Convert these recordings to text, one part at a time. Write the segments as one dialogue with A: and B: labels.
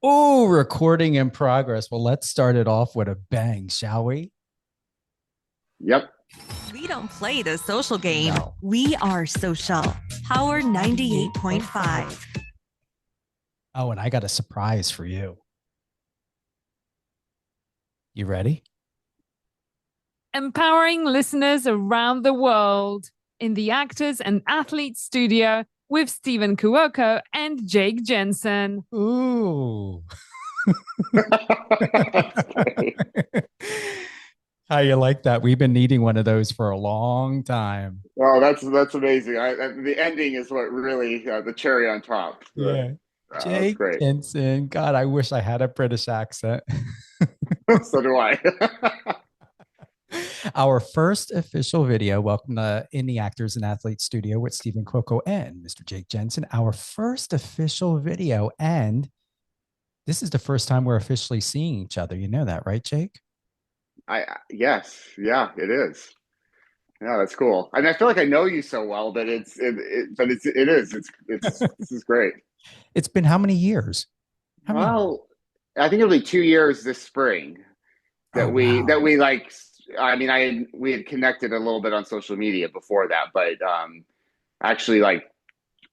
A: Oh, recording in progress. Well, let's start it off with a bang, shall we?
B: Yep.
C: We don't play the social game.
A: No.
C: We are social. Power 98.5.
A: Oh, and I got a surprise for you. You ready?
D: Empowering listeners around the world in the Actors and Athletes Studio with Stephen Kuoko and Jake Jensen.
A: Ooh.
B: That's great.
A: How you like that? We've been needing one of those for a long time.
B: Oh, that's amazing. The ending is what really the cherry on top.
A: Yeah.
B: That's
A: Jake
B: great.
A: Jensen. God, I wish I had a British accent.
B: So do I.
A: Our first official video. Welcome to In the Actors and Athletes Studio with Stephen Cuoco and Mr. Jake Jensen. Our first official video. And this is the first time we're officially seeing each other. You know that, right, Jake?
B: Yes, yeah, it is. Yeah, that's cool. I mean, I feel like I know you so well, but it's this is great.
A: It's been how many years? How many years?
B: Well, I think it'll be 2 years this spring
A: Oh,
B: that
A: wow.
B: we like. I mean, we had connected a little bit on social media before that, but actually like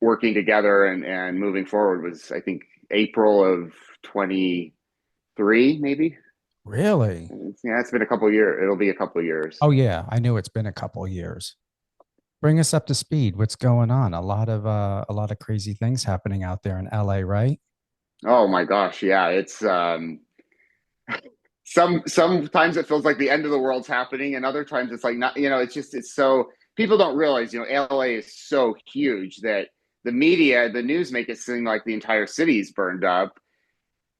B: working together and moving forward was I think April of 23 maybe.
A: Really?
B: Yeah, it's been a couple of years. It'll be a couple of years.
A: Oh, yeah. I knew it's been a couple of years. Bring us up to speed. What's going on? A lot of crazy things happening out there in LA, right?
B: Oh my gosh, yeah, it's sometimes it feels like the end of the world's happening, and other times it's like not, it's just it's so people don't realize, LA is so huge that the news make it seem like the entire city is burned up,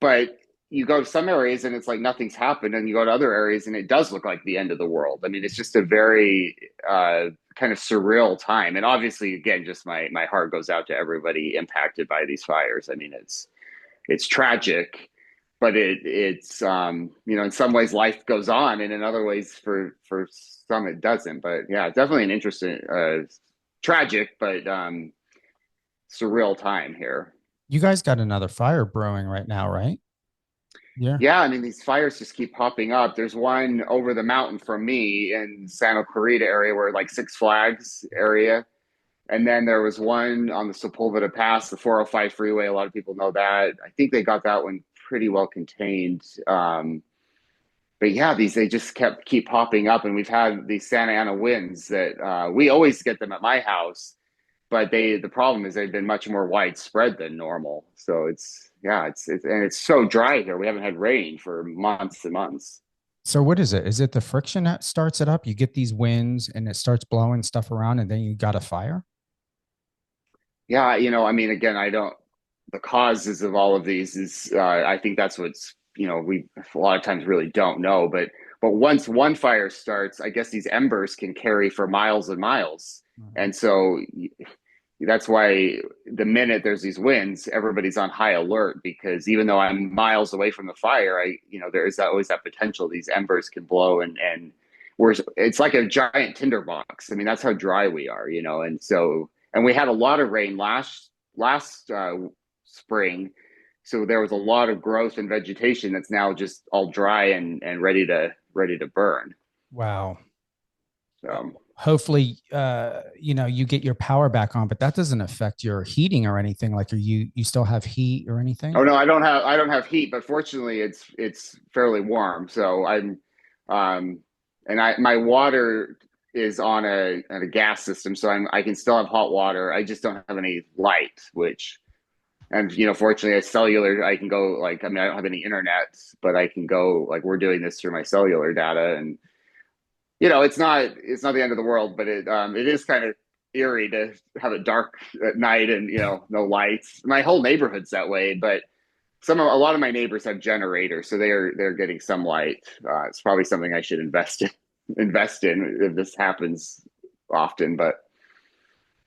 B: but you go to some areas and it's like nothing's happened, and you go to other areas and it does look like the end of the world. I mean, it's just a very kind of surreal time, and obviously, again, just my heart goes out to everybody impacted by these fires. I mean, it's tragic, but it's in some ways life goes on, and in other ways for some it doesn't. But yeah, definitely an interesting, tragic, but surreal time here.
A: You guys got another fire brewing right now, right? Yeah.
B: Yeah, I mean, these fires just keep popping up. There's one over the mountain from me in Santa Clarita area, where like Six Flags area. And then there was one on the Sepulveda Pass, the 405 freeway. A lot of people know that. I think they got that one pretty well contained. But yeah, these they just keep popping up, and we've had these Santa Ana winds that we always get them at my house, but the problem is they've been much more widespread than normal. So it's so dry here. We haven't had rain for months and months.
A: So what is it? Is it the friction that starts it up? You get these winds and it starts blowing stuff around and then you got a fire?
B: Yeah, I mean, again, I don't. The causes of all of these is, I think that's what's, we a lot of times really don't know. But once one fire starts, I guess these embers can carry for miles and miles,
A: Mhm.
B: and so that's why the minute there's these winds, everybody's on high alert, because even though I'm miles away from the fire, there is always that potential these embers can blow, and whereas it's like a giant tinderbox. I mean, that's how dry we are, and so and we had a lot of rain last spring, so there was a lot of growth and vegetation that's now just all dry and ready to burn.
A: Wow.
B: So
A: Hopefully, you get your power back on, but that doesn't affect your heating or anything. Like, are you still have heat or anything?
B: oh no, I don't have heat, but fortunately it's fairly warm. So I'm um and I my water is on a gas system, so I can still have hot water. I just don't have any light, which and fortunately, it's cellular. I can go, like, I mean, I don't have any internet, but I can go, like, we're doing this through my cellular data, and it's not the end of the world, but it is kind of eerie to have it dark at night and no lights. My whole neighborhood's that way, but a lot of my neighbors have generators, so they're getting some light. It's probably something I should invest in if this happens often. But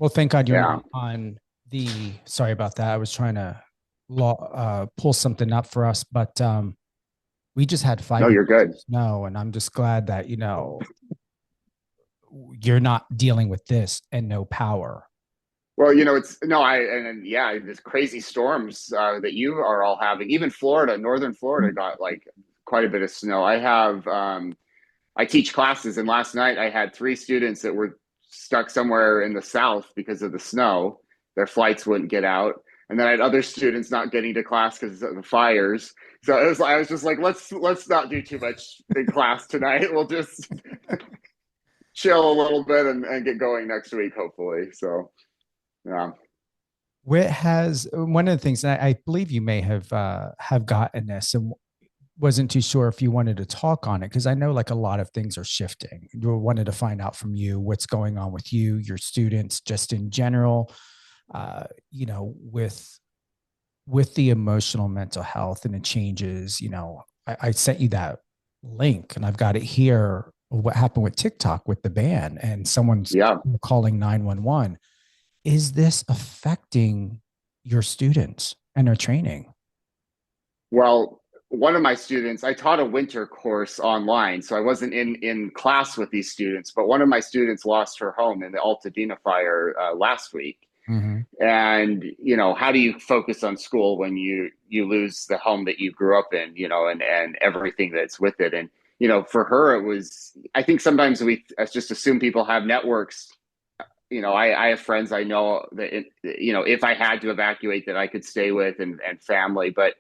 A: Well, thank God you're
B: yeah,
A: not on the. Sorry about that. I was trying to pull something up for us, but we just had
B: no,
A: 5 inches
B: you're
A: of
B: good.
A: snow, and I'm just glad that you're not dealing with this and no power.
B: Well, it's no, and yeah, there's crazy storms that you are all having. Even Florida, northern Florida got like quite a bit of snow. I teach classes, and last night I had three students that were stuck somewhere in the south because of the snow. Their flights wouldn't get out, and then I had other students not getting to class because of the fires. So I was just like, let's not do too much in class tonight. We'll just chill a little bit and get going next week, hopefully. So yeah.
A: Where has one of the things, and I believe you may have gotten this, and wasn't too sure if you wanted to talk on it because I know like a lot of things are shifting. You wanted to find out from you what's going on with you, your students, just in general. With the emotional mental health and the changes. I sent you that link, and I've got it here. What happened with TikTok with the ban, and someone's
B: Yeah.
A: calling 911. Is this affecting your students and their training?
B: Well, one of my students, I taught a winter course online, so I wasn't in class with these students, but one of my students lost her home in the Altadena fire last week.
A: Mm-hmm.
B: And, how do you focus on school when you lose the home that you grew up in, and everything that's with it? And, for her, it was, I think sometimes we just assume people have networks. I have friends I know that, if I had to evacuate, that I could stay with, and family, but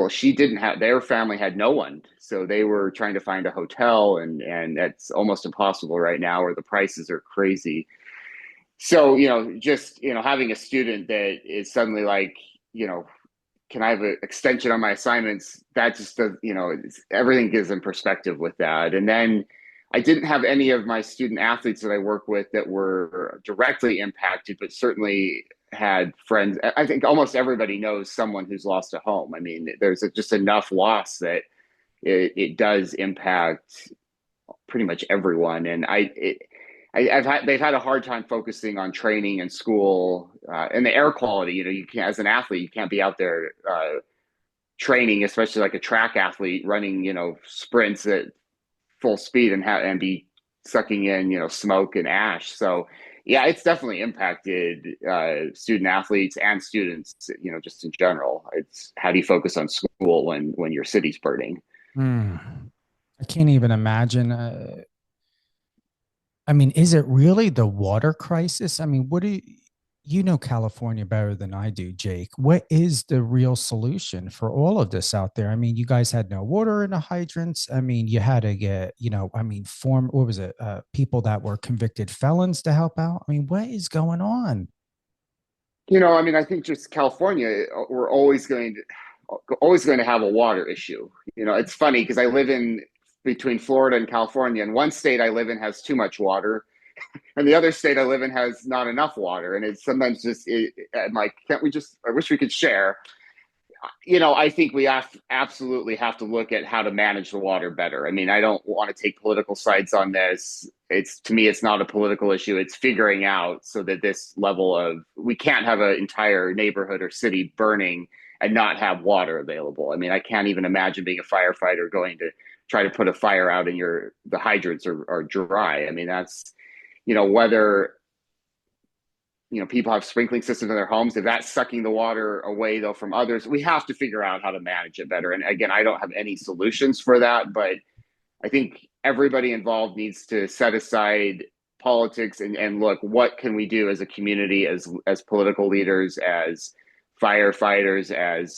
B: she didn't have, their family had no one. So they were trying to find a hotel, and that's almost impossible right now, or the prices are crazy. So, just, having a student that is suddenly like, can I have an extension on my assignments? That just does, everything gives them perspective with that. And then I didn't have any of my student athletes that I work with that were directly impacted, but certainly had friends. I think almost everybody knows someone who's lost a home. I mean, there's just enough loss that it does impact pretty much everyone. And they've had a hard time focusing on training and school and the air quality. You can't, as an athlete, you can't be out there training, especially like a track athlete running, sprints at full speed and be sucking in, smoke and ash. So yeah, it's definitely impacted student athletes and students, just in general. It's how do you focus on school when your city's burning?
A: I can't even imagine. I mean, is it really the water crisis? I mean, what do you know California better than I do, Jake? What is the real solution for all of this out there? I mean, you guys had no water in the hydrants. I mean, you had to get, what was it? People that were convicted felons to help out. I mean, what is going on?
B: I think just California, we're always going to have a water issue. It's funny because I live in between Florida and California, and one state I live in has too much water, and the other state I live in has not enough water. And it's sometimes I'm like, can't we just? I wish we could share. I think we absolutely have to look at how to manage the water better. I mean, I don't want to take political sides on this. To me, it's not a political issue. It's figuring out so that this level of, we can't have an entire neighborhood or city burning and not have water available. I mean, I can't even imagine being a firefighter going to try to put a fire out and the hydrants are dry. I mean, that's, whether people have sprinkling systems in their homes. If that's sucking the water away, though, from others, we have to figure out how to manage it better. And again, I don't have any solutions for that, but I think everybody involved needs to set aside politics and look, what can we do as a community, as political leaders, as firefighters,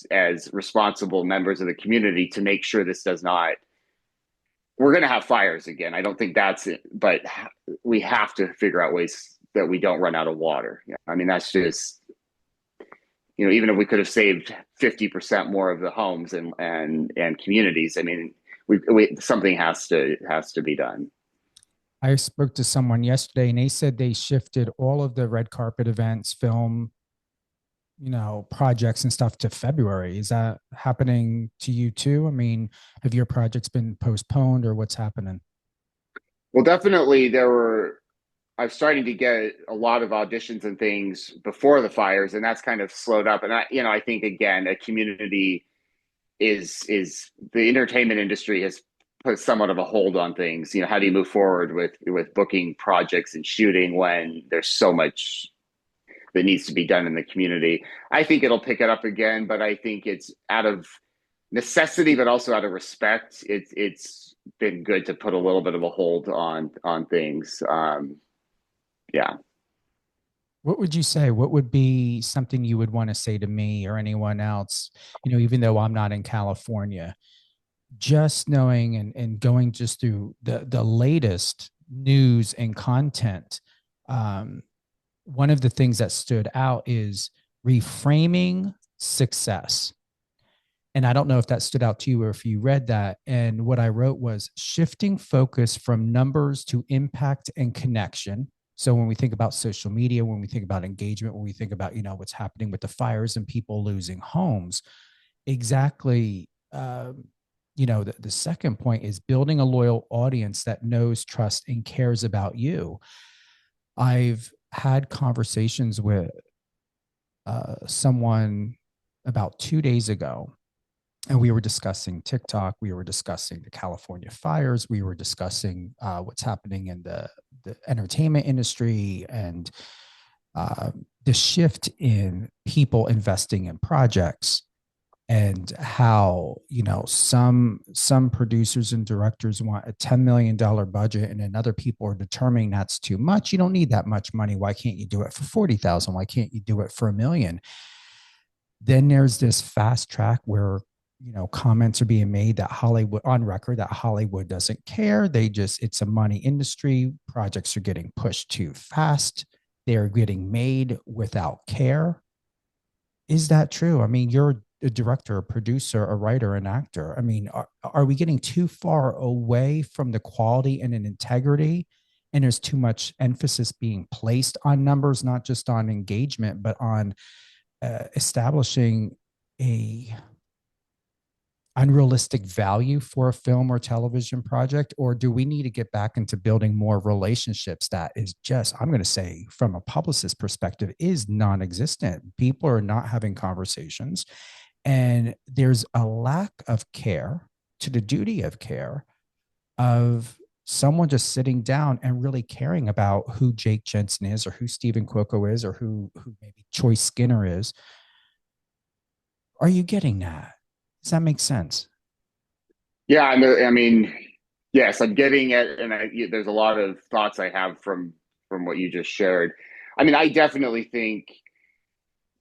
B: as responsible members of the community to make sure this does not. We're going to have fires again. I don't think that's it, but we have to figure out ways that we don't run out of water. I mean, that's just, even if we could have saved 50% more of the homes and communities, I mean, something has to be done.
A: I spoke to someone yesterday and they said they shifted all of the red carpet events, film, projects and stuff to February. Is that happening to you too? I mean, have your projects been postponed or what's happening?
B: Well, definitely I'm starting to get a lot of auditions and things before the fires, and that's kind of slowed up. And I think again, a community is the entertainment industry has put somewhat of a hold on things. How do you move forward with booking projects and shooting when there's so much that needs to be done in the community. I think it'll pick it up again, but I think it's out of necessity, but also out of respect. It's been good to put a little bit of a hold on things. Yeah.
A: What would you say? What would be something you would want to say to me or anyone else? Even though I'm not in California, just knowing and going just through the latest news and content. One of the things that stood out is reframing success. And I don't know if that stood out to you or if you read that. And what I wrote was shifting focus from numbers to impact and connection. So when we think about social media, when we think about engagement, when we think about, what's happening with the fires and people losing homes, exactly. The second point is building a loyal audience that knows, trusts, and cares about you. I've had conversations with someone about 2 days ago, and we were discussing TikTok. We were discussing the California fires. We were discussing what's happening in the entertainment industry and the shift in people investing in projects, and how some producers and directors want a $10 million budget, and then other people are determining that's too much. You don't need that much money. Why can't you do it for 40,000? Why can't you do it for $1 million? Then there's this fast track where comments are being made that Hollywood, on record, that Hollywood doesn't care. It's a money industry. Projects are getting pushed too fast. They're getting made without care. Is that true? I mean, you're a director, a producer, a writer, an actor. I mean, are we getting too far away from the quality and an integrity? And there's too much emphasis being placed on numbers, not just on engagement, but on establishing a unrealistic value for a film or television project? Or do we need to get back into building more relationships that is just, I'm going to say from a publicist perspective, is non-existent? People are not having conversations, and there's a lack of care to the duty of care of someone just sitting down and really caring about who Jake Jensen is, or who Stephen Cuoco is, or who maybe Choice Skinner is. Are you getting that? Does that make sense?
B: Yeah, I mean, yes, I'm getting it, and there's a lot of thoughts I have from what you just shared. I mean, I definitely think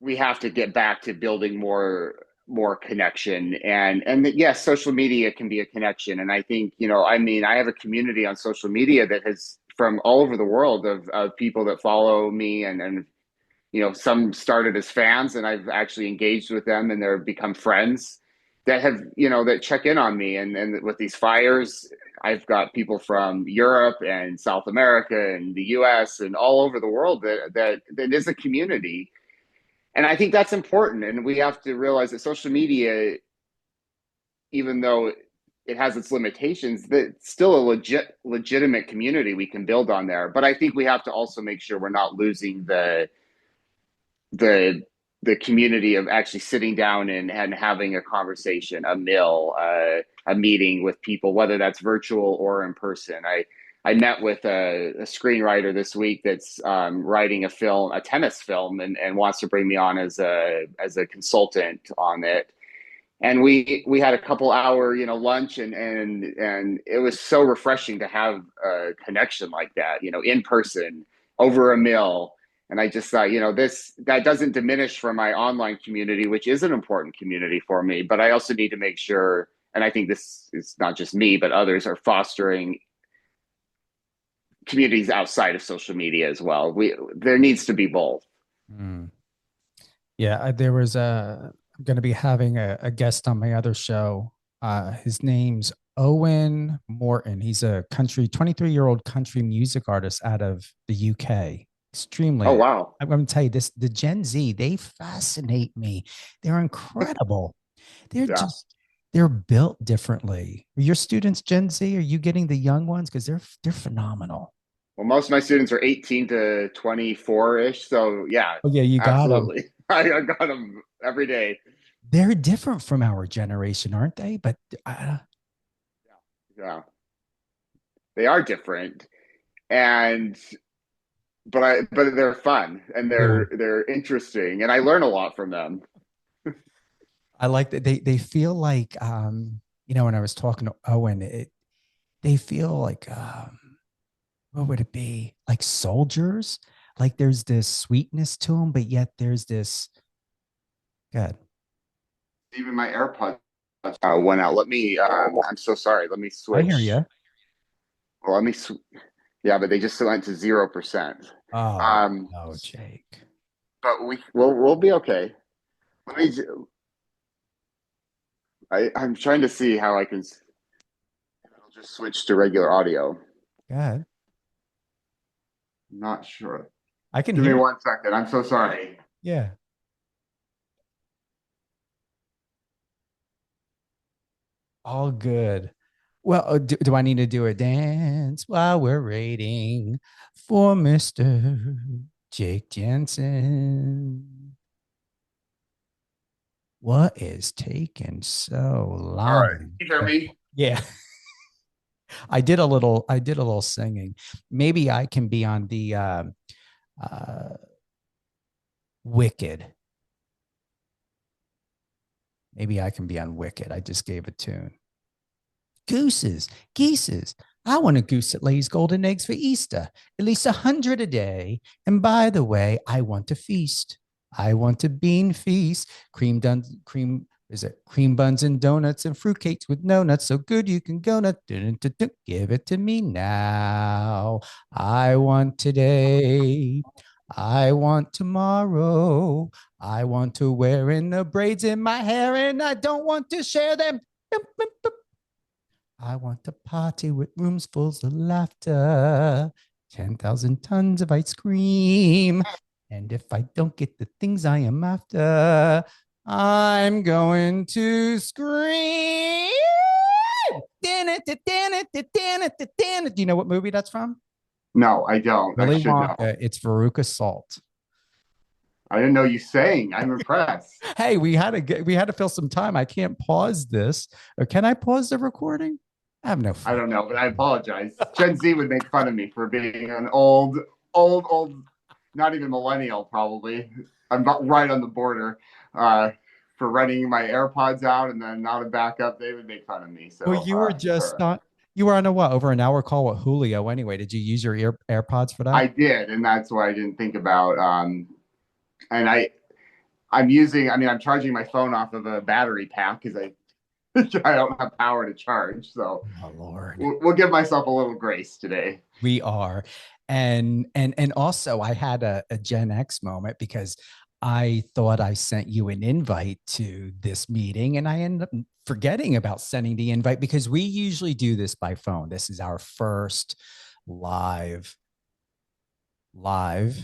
B: we have to get back to building more connection, and yes, social media can be a connection. And I think, I mean, I have a community on social media that has, from all over the world, of people that follow me, and some started as fans, and I've actually engaged with them, and they've become friends that have, that check in on me. And with these fires, I've got people from Europe and South America and the US and all over the world that is a community. And I think that's important. And we have to realize that social media, even though it has its limitations, that it's still a legitimate community we can build on there. But I think we have to also make sure we're not losing the community of actually sitting down and having a conversation, a meal, a meeting with people, whether that's virtual or in person. I met with a screenwriter this week that's writing a tennis film, and wants to bring me on as a consultant on it. And we had a couple hour, lunch, and it was so refreshing to have a connection like that, in person over a meal. And I just thought, that doesn't diminish from my online community, which is an important community for me. But I also need to make sure, and I think this is not just me, but others are fostering communities outside of social media as well. There needs to be both.
A: Mm. Yeah, I'm going to be having a guest on my other show. His name's Owen Morton. He's a 23-year-old country music artist out of the UK. Extremely.
B: Oh, wow.
A: I'm going to tell you this, the Gen Z, they fascinate me. They're incredible. They're built differently. Are your students Gen Z? Are you getting the young ones? Because they're phenomenal.
B: Well, most of my students are 18 to 24-ish. So yeah.
A: Oh yeah, you got
B: absolutely.
A: them.
B: I got them every day.
A: They're different from our generation, aren't they? But
B: yeah, they are different. And but they're fun and
A: Cool.
B: they're interesting, and I learn a lot from them.
A: I like that they feel like when I was talking to Owen, they feel like what would it be? Like soldiers? Like there's this sweetness to them, but yet there's this good.
B: Even my AirPods went out. Let me. I'm so sorry. Let me
A: I hear
B: switch.
A: you.
B: Well, yeah, but they just went to 0%.
A: Oh
B: Um,
A: no, Jake.
B: but we'll be okay. Let me. I'm trying to see how I can. I'll just switch to regular audio.
A: Good.
B: I'm not sure.
A: I can
B: Give me
A: hear.
B: 1 second. I'm so sorry.
A: Yeah. All good. Well, do I need to do a dance while we're waiting for Mr. Jake Jensen? What is taking so
B: All right.
A: long?
B: You hear me?
A: Yeah, I did a little singing. Maybe I can be on the uh Wicked. Maybe I can be on Wicked. I just gave a tune. Gooses, geeses. I want a goose that lays golden eggs for Easter, at least 100 a day. And by the way, I want to feast. I want a bean feast. Cream buns and donuts and fruitcakes with no nuts, so good you can go nut. Give it to me now. I want today. I want tomorrow. I want to wear in the braids in my hair, and I don't want to share them. I want to party with rooms full of laughter, 10,000 tons of ice cream. And if I don't get the things I am after, I'm going to scream. Do you know what movie that's from?
B: No, I don't. I
A: Willy
B: should know.
A: Wonka. It's Veruca Salt.
B: I didn't know you sang. I'm impressed.
A: Hey, we had to fill some time. I can't pause this. Or can I pause the recording? I have no.
B: I don't know, but I apologize. Gen Z would make fun of me for being an old, not even millennial, probably. I'm about right on the border. For running my AirPods out and then not a backup, they would make fun of me.
A: Well,
B: So,
A: you were just not. You were on a what, over an hour call with Julio anyway. Did you use your AirPods for that?
B: I did, and that's why I didn't think about. And I'm using. I mean, I'm charging my phone off of a battery pack because I don't have power to charge. So,
A: Oh Lord,
B: we'll give myself a little grace today.
A: we are, and also I had a Gen X moment because I thought I sent you an invite to this meeting, and I ended up forgetting about sending the invite because we usually do this by phone. This is our first live live.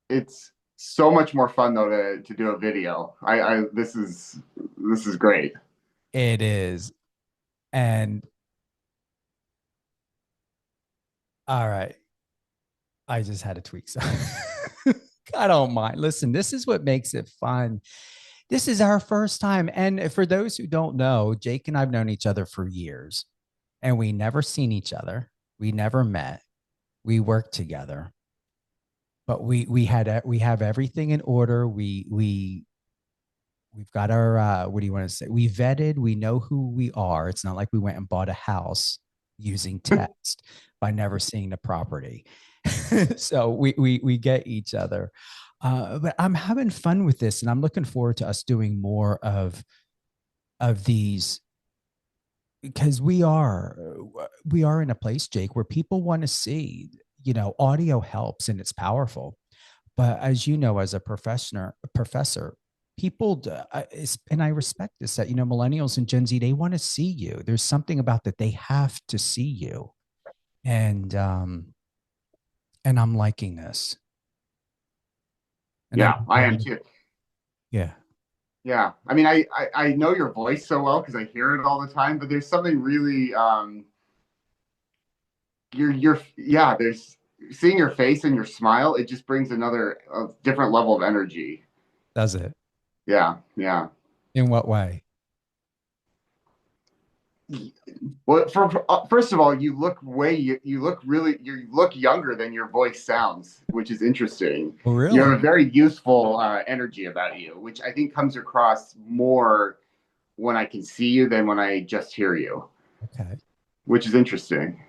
B: It's so much more fun though to do a video. I this is great.
A: It is, and all right. I just had to tweak some. I don't mind. Listen, this is what makes it fun. This is our first time. And for those who don't know, Jake and I've known each other for years and we never seen each other. We never met. We worked together. But we have everything in order. We've got our what do you want to say? We vetted, we know who we are. It's not like we went and bought a house using text by never seeing the property. So we get each other. But I'm having fun with this, and I'm looking forward to us doing more of these because we are in a place, Jake, where people want to see. Audio helps and it's powerful, but as you know, as a professor, people and I respect this, that millennials and Gen Z, they want to see you. There's something about that they have to see you, and I'm liking this. And
B: Yeah, I am too.
A: Yeah.
B: Yeah, I mean, I know your voice so well because I hear it all the time. But there's something really you're yeah. There's seeing your face and your smile. It just brings another different level of energy.
A: Does it?
B: Yeah, yeah.
A: In what way?
B: Well, first of all, you look really you look younger than your voice sounds, which is interesting.
A: Oh,
B: You have
A: really?
B: a very youthful energy about you, which I think comes across more when I can see you than when I just hear you,
A: Okay.
B: which is interesting.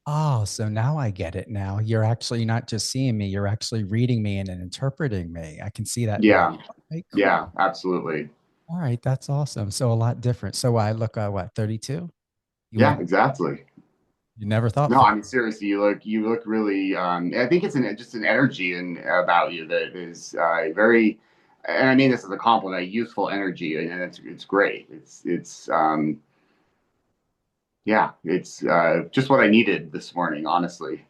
A: Oh, so now I get it now. You're actually not just seeing me, you're actually reading me and interpreting me. I can see that now.
B: Yeah,
A: Okay, cool.
B: yeah, absolutely.
A: All right, that's awesome. So a lot different. So I look what, 32? You
B: Yeah,
A: want
B: exactly.
A: you never thought
B: No,
A: 30.
B: I mean seriously, you look really. I think it's just an energy and about you that is very, and I mean this as a compliment, youthful energy, and it's great. Yeah, it's just what I needed this morning, honestly.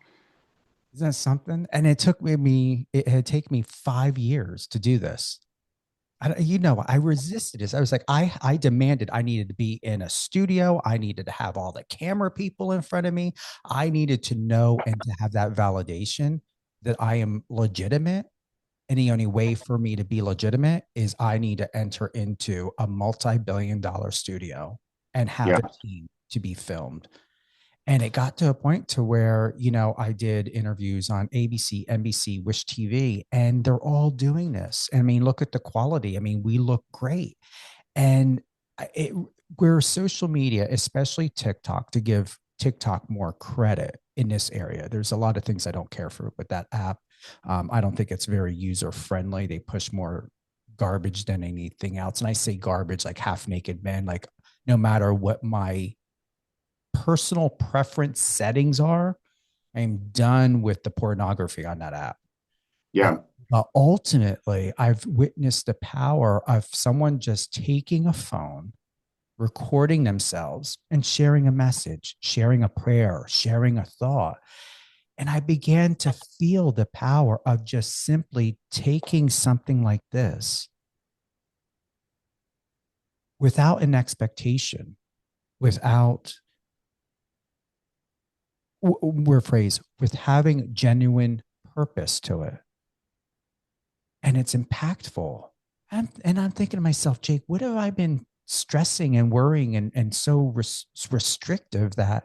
A: Isn't that something? And it had taken me 5 years to do this. I resisted this. I was like, I demanded I needed to be in a studio. I needed to have all the camera people in front of me. I needed to know and to have that validation that I am legitimate. And the only way for me to be legitimate is I need to enter into a multi-billion-dollar studio and have
B: Yeah,
A: a team to be filmed. And it got to a point to where, I did interviews on ABC, NBC, Wish TV, and they're all doing this. I mean, look at the quality. I mean, we look great. And it, where social media, especially TikTok, to give TikTok more credit in this area, there's a lot of things I don't care for with that app. I don't think it's very user friendly. They push more garbage than anything else. And I say garbage like half naked men, like no matter what my personal preference settings are, I'm done with the pornography on that app. Uh,
B: yeah,
A: but ultimately, I've witnessed the power of someone just taking a phone, recording themselves, and sharing a message, sharing a prayer, sharing a thought. And I began to feel the power of just simply taking something like this without an expectation, without word phrase, with having genuine purpose to it. And it's impactful. And I'm thinking to myself, Jake, what have I been stressing and worrying and so restrictive that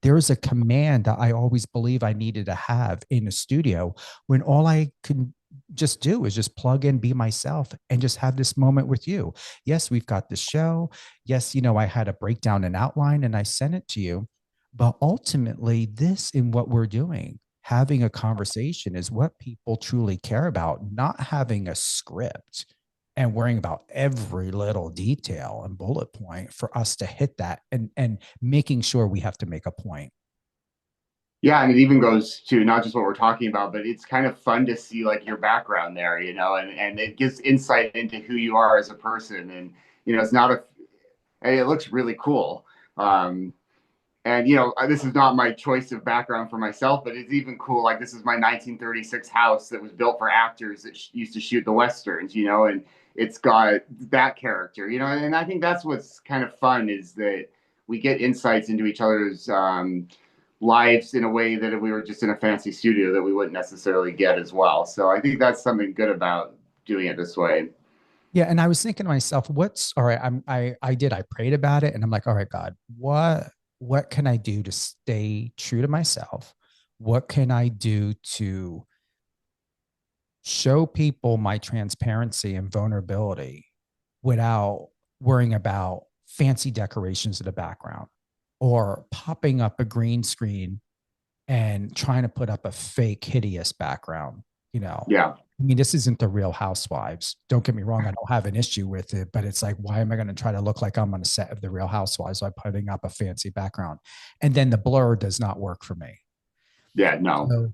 A: there is a command that I always believe I needed to have in a studio when all I can just do is just plug in, be myself, and just have this moment with you. Yes, we've got the show. Yes, I had a breakdown and outline and I sent it to you. But ultimately, this in what we're doing, having a conversation is what people truly care about, not having a script and worrying about every little detail and bullet point for us to hit that and making sure we have to make a point.
B: yeah, and it even goes to not just what we're talking about, but it's kind of fun to see like your background there, and it gives insight into who you are as a person, and it's not a, and it looks really cool. Um, And this is not my choice of background for myself, but it's even cool. Like this is my 1936 house that was built for actors that used to shoot the westerns, and it's got that character, And I think that's what's kind of fun is that we get insights into each other's lives in a way that if we were just in a fancy studio that we wouldn't necessarily get as well. So I think that's something good about doing it this way.
A: Yeah, and I was thinking to myself, what's all right? I prayed about it, and I'm like, all right, God, what can I do to stay true to myself? What can I do to show people my transparency and vulnerability without worrying about fancy decorations in the background or popping up a green screen and trying to put up a fake hideous background, you know.
B: Yeah.
A: I mean, this isn't the Real Housewives. Don't get me wrong, I don't have an issue with it, but it's like, why am I going to try to look like I'm on a set of the Real Housewives by putting up a fancy background? And then the blur does not work for me.
B: Yeah. No.
A: So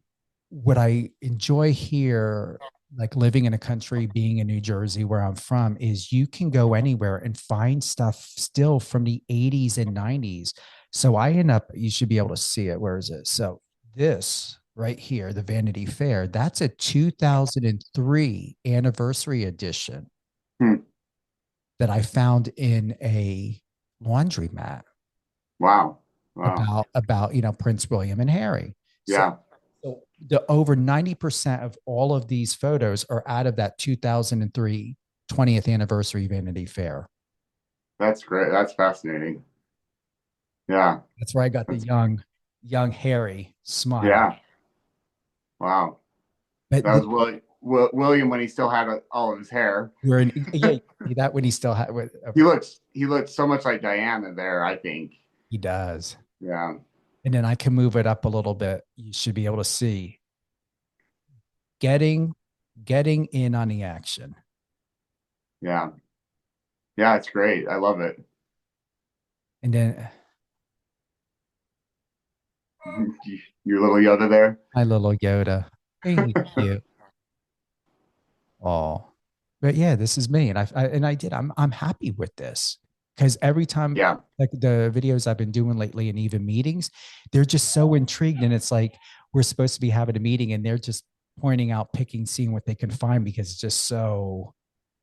A: what I enjoy here, like living in a country, being in New Jersey, where I'm from, is you can go anywhere and find stuff still from the 80s and 90s. So I end up, you should be able to see it. Where is it? So this right here, the Vanity Fair, that's a 2003 anniversary edition
B: Hmm.
A: that I found in a laundromat
B: Wow. Wow.
A: about Prince William and Harry. So
B: Yeah.
A: So the over 90% of all of these photos are out of that 2003 20th anniversary Vanity Fair.
B: That's great. That's fascinating. Yeah.
A: That's where I got the young hairy smile.
B: Yeah. Wow.
A: But
B: That was William when he still had all of his hair.
A: we're in, yeah, see that when he still had,
B: He looked so much like Diana there, I think.
A: he does.
B: Yeah.
A: And then I can move it up a little bit. You should be able to see getting in on the action.
B: Yeah. Yeah, it's great. I love it.
A: And then
B: Your little Yoda there.
A: my little Yoda. Ain't he cute? Oh, but yeah, this is me. And I'm happy with this because every time,
B: Yeah.
A: like the videos I've been doing lately and even meetings, they're just so intrigued. And it's like, we're supposed to be having a meeting and they're just pointing out, picking, seeing what they can find because it's just so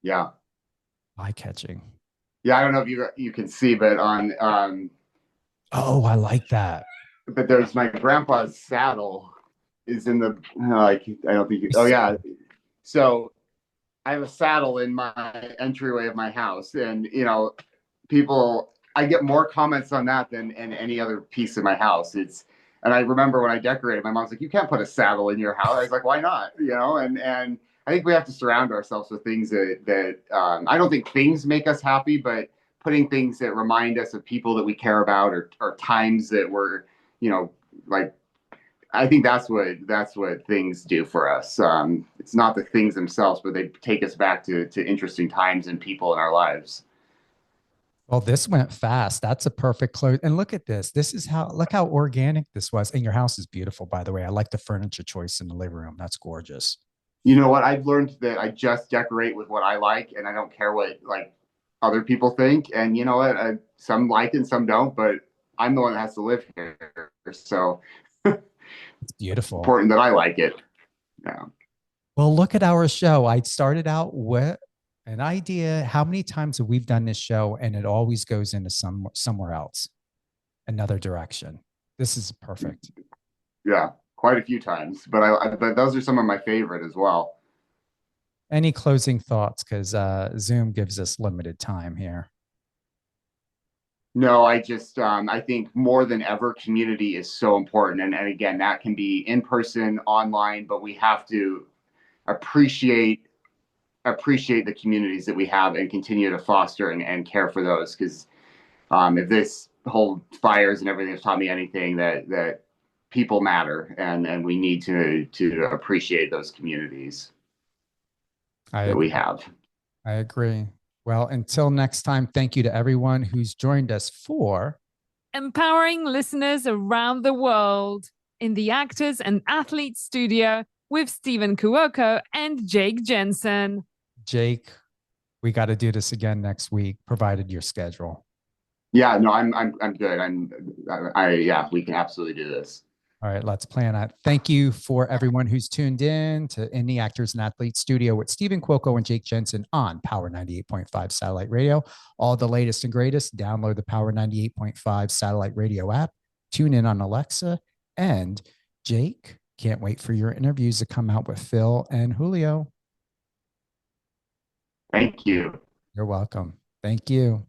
B: Yeah.
A: eye catching.
B: Yeah. I don't know if you can see, but on
A: Oh, I like that.
B: but there's my grandpa's saddle is in the like I don't think oh yeah. So I have a saddle in my entryway of my house, and people I get more comments on that than in any other piece of my house. And I remember when I decorated, my mom's like, "You can't put a saddle in your house." I was like, "Why not?" And I think we have to surround ourselves with things that I don't think things make us happy, but putting things that remind us of people that we care about or times that we're, like I think that's what things do for us. It's not the things themselves, but they take us back to interesting times and people in our lives.
A: Well, this went fast. That's a perfect close. And look at this. Look how organic this was. And your house is beautiful, by the way. I like the furniture choice in the living room. That's gorgeous.
B: You know what? I've learned that I just decorate with what I like, and I don't care what like other people think. And you know what? Some like it, some don't. But I'm the one that has to live here, so
A: It's beautiful.
B: important that I like it. Yeah.
A: Well, look at our show. I started out with an idea. How many times have we done this show and it always goes into somewhere else, another direction? This is perfect.
B: Yeah, quite a few times. But those are some of my favorite as well.
A: Any closing thoughts? Because Zoom gives us limited time here.
B: No, I think more than ever, community is so important, and again, that can be in person, online, but we have to appreciate the communities that we have and continue to foster and care for those because if this whole fires and everything has taught me anything that people matter and we need to appreciate those communities
A: I
B: that we
A: agree.
B: have.
A: I agree. Well, until next time, thank you to everyone who's joined us for
D: Empowering listeners around the world in the Actors and Athletes Studio with Stephen Kuoko and Jake Jensen.
A: Jake. We got to do this again next week, provided your schedule.
B: Yeah, no, I'm good. Yeah, we can absolutely do this.
A: All right, let's plan it. Thank you for everyone who's tuned in in the Actors and Athletes Studio with Stephen Cuoco and Jake Jensen on Power 98.5 Satellite Radio. All the latest and greatest. Download the Power 98.5 Satellite Radio app. Tune in on Alexa. And Jake, can't wait for your interviews to come out with Phil and Julio.
B: Thank you.
A: You're welcome. Thank you.